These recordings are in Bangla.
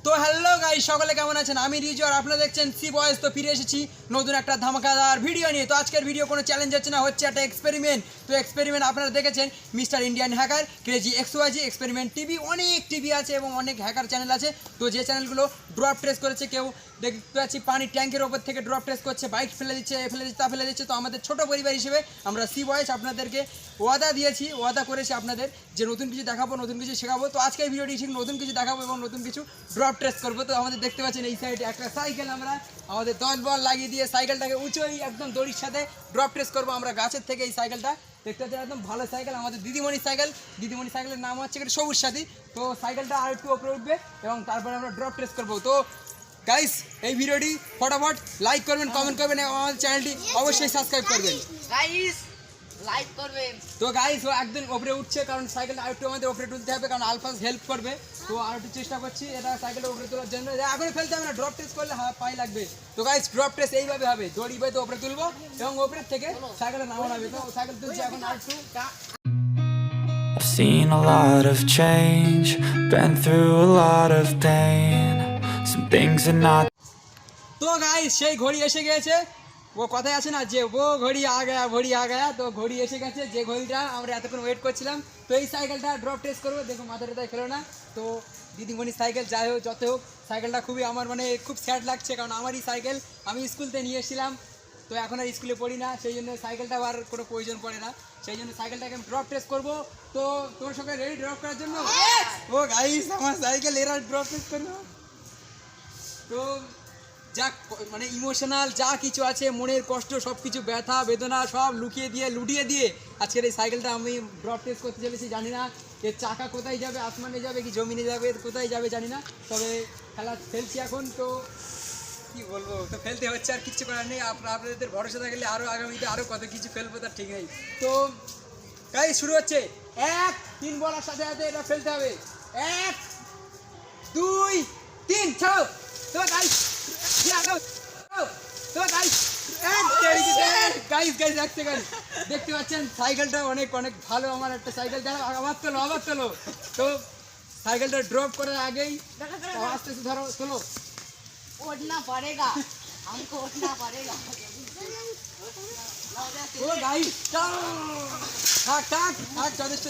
তো হ্যালো গাইস, সকলে কেমন আছেন? আমি রিজু আর আপনারা দেখছেন সি বয়েস। তো ফিরে এসেছি নতুন একটা ধামাকাদার ভিডিও নিয়ে। তো আজকের ভিডিও কোনো চ্যালেঞ্জ হচ্ছে না, হচ্ছে একটা এক্সপেরিমেন্ট। তো এক্সপেরিমেন্ট আপনারা দেখেছেন Mister Indian hacker, crazy 𝒃𝒐𝒚𝒔, experiment TV, অনেক টিভি আছে এবং অনেক হ্যাকার চ্যানেল আছে। তো যে চ্যানেলগুলো ড্রপ ট্রেস করেছে, কেউ দেখতে পাচ্ছি পানির ট্যাঙ্কের ওপর থেকে ড্রপ ট্রেস করছে, বাইক ফেলে দিচ্ছে, তা ফেলে দিচ্ছে। তো আমাদের ছোট পরিবার হিসেবে আমরা সি বয়েস আপনাদেরকে ওয়াদা করেছি আপনাদের যে নতুন কিছু দেখাবো, নতুন কিছু শেখাবো। তো আজকের ভিডিওটি ঠিক নতুন কিছু দেখাবো এবং নতুন কিছু ড্রপ ট্রেস করবো। তো আমাদের দেখতে পাচ্ছেন এই সাইডে একটা সাইকেল, আমরা আমাদের 10 বল লাগিয়ে দিয়ে সাইকেলটাকে উঁচুই একদম দড়ির সাথে ড্রপ ট্রেস করবো আমরা গাছের থেকে। এই সাইকেলটা দেখতে পাচ্ছেন একদম ভালো সাইকেল, আমাদের দিদিমণি সাইকেলের নাম হচ্ছে সবুজ সাথী। তো সাইকেলটা আর একটু উপরে উঠবে এবং তারপরে আমরা ড্রপ ট্রেস করবো। তো গাইস, এই ভিডিওটি ফটাফট লাইক করবেন, কমেন্ট করবেন এবং আমাদের চ্যানেলটি অবশ্যই সাবস্ক্রাইব করবেন। লাইক করবেন। তো গাইস, ও একদম উপরে উঠছে, কারণ সাইকেলটা আরেকটু আমাদের উপরে তুলতে হবে, কারণ আলফাস হেল্প করবে। তো আর একটু চেষ্টা করছি এটা সাইকেলটা উপরে তোলার জন্য। এখন ফেলতে হবে না, ড্রপ টেস্ট করলে পাই লাগবে। তো গাইস, ড্রপ টেস্ট এইভাবে হবে, দড়ি বেঁধে উপরে তুলবো এবং উপরে থেকে সাইকেলটা নামানো হবে। তো সাইকেল তুলছি এখন আর একটু। I've seen a lot of change, been through a lot of pain. Some things are not. তো গাইস, সেই ঘড়ি এসে গেছে। ও কথায় আছে না যে ও ঘড়ি আ গায়া, তো ঘড়ি এসে গেছে, যে ঘড়িটা আমরা এতক্ষণ ওয়েট করছিলাম। তো এই সাইকেলটা ড্রপ টেস্ট করবো। দেখো মাথাটা তাই খেলো না। তো দিদিমণি সাইকেল যাই হোক যত হোক, সাইকেলটা খুবই আমার খুব স্যাড লাগছে, কারণ আমারই সাইকেল, আমি স্কুলতে নিয়ে এসেছিলাম। তো এখন আর স্কুলে পড়ি না, সেই জন্য সাইকেলটা আর কোনো প্রয়োজন পড়ে না, সেই জন্য সাইকেলটাকে আমি ড্রপ টেস্ট করবো। তো তোর সঙ্গে রেডি ড্রপ করার জন্য? ও গাইস, আমার সাইকেল এরা ড্রপ টেস্ট করবো। তো যা ইমোশনাল যা কিছু আছে, মনের কষ্ট, সব কিছু ব্যথা বেদনা সব লুটিয়ে দিয়ে আজকের এই সাইকেলটা আমি ড্রপ টেস্ট করতে চলেছি। জানি না এর চাকা কোথায় যাবে, আসমানে যাবে কি জমিনে যাবে, কোথায় যাবে জানি না, তবে ফেলছি এখন। তো কি বলবো, তো ফেলতে হচ্ছে, আর কিছু করার নেই। আপনাদের ভরসা থাকলে আরও আগামীতে আরও কত কিছু ফেলবো তার ঠিক নেই। তো গাইস, শুরু হচ্ছে। 1 3 বলার সাথে সাথে এটা ফেলতে হবে। 1 2 3 ছাড়ো। তো গাইস দেখতে পাচ্ছেন সাইকেলটা অনেক ভালো, আমার একটা সাইকেল। আবার তোলো। তো সাইকেলটা ড্রপ করার আগেই আস্তে আস্তে ধরো, তোলো। उठना पड़ेगा, हमको उठना पड़ेगा। ও গাইস, থাক যথেষ্ট।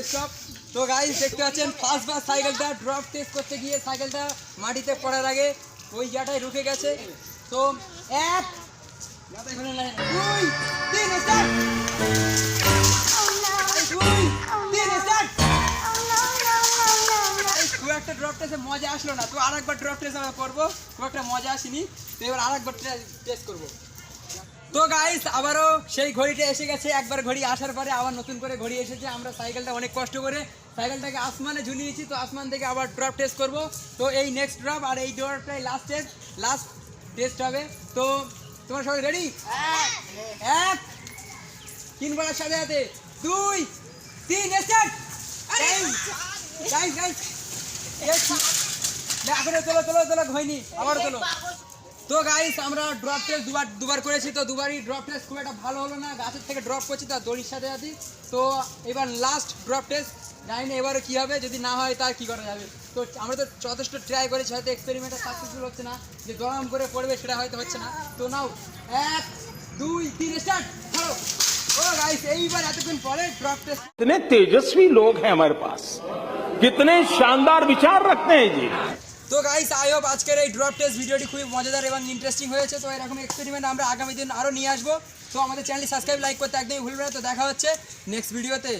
স্টপ। তো গাইস, দেখতে পাচ্ছেন ফার্স্টবার সাইকেলটা ড্রপ টেস্ট করতে গিয়ে সাইকেলটা মাটিতে পড়ার আগে ওই জায়গাটায় রুকে গেছে। তো 1 2 3 স্টার্ট। খুব একটা ড্রপ টেস্টে মজা আসলো না, তো আরেকবার ড্রপ টেস্ট আমরা করবো। খুব একটা মজা আসেনি, তো এবার আরেকবার টেস্ট করবো। তো গাইস, আবারও সেই ঘড়িটা এসে গেছে। একবার ঘড়ি আসার পরে আবার নতুন করে ঘড়ি এসেছে। আমরা সাইকেলটা অনেক কষ্ট করে সাইকেলটাকে আসমানে ঝুলিয়েছি, তো আসমান থেকে আবার ড্রপ টেস্ট করব। তো এই নেক্সট ড্রপ আর এই ড্রপটাই লাস্ট টেস্ট হবে। তো তোমার সবাই রেডি? 1 3 বলার সাথে সাথে 2 3 স্টার্ট। গাইস এখন তোলো হয়নি, আবার তোলো। তো গাইস, আমরা ড্রপ টেস্ট দুবার করেছি, তো দুবারই ড্রপ টেস্ট খুব একটা ভালো হলো না, গাছের থেকে ড্রপ করছি তার দড়ির সাথে আছি। তো এবার লাস্ট ড্রপ টেস্ট, জানি না এবারে কী হবে, যদি না হয় তার কী করা যাবে। তো আমরা তো যথেষ্ট ট্রাই করেছি, হয়তো এক্সপেরিমেন্টটা সাকসেসফুল হচ্ছে না, যে দরম করে পড়বে সেটা হয়তো হচ্ছে না। তো নাও 1 2 3 স্টার্ট, ছাড়ো। ও গাইস, এইবার এতক্ষণ পরে ড্রপ টেস্ট। कितने तेजस्वी लोग हैं हमारे पास, कितने शानदार विचार रखते हैं जी। তো গাইস, আই হোপ আজকের এই ড্রপ টেস্ট ভিডিওটি খুবই মজাদার এবং ইন্টারেস্টিং হয়েছে। তো এরকম এক্সপেরিমেন্ট আমরা আগামী দিন আরও নিয়ে আসবো। তো আমাদের চ্যানেলটি সাবস্ক্রাইব, লাইক করতে একদমই ভুলবেন না। তো দেখা হচ্ছে নেক্সট ভিডিওতে।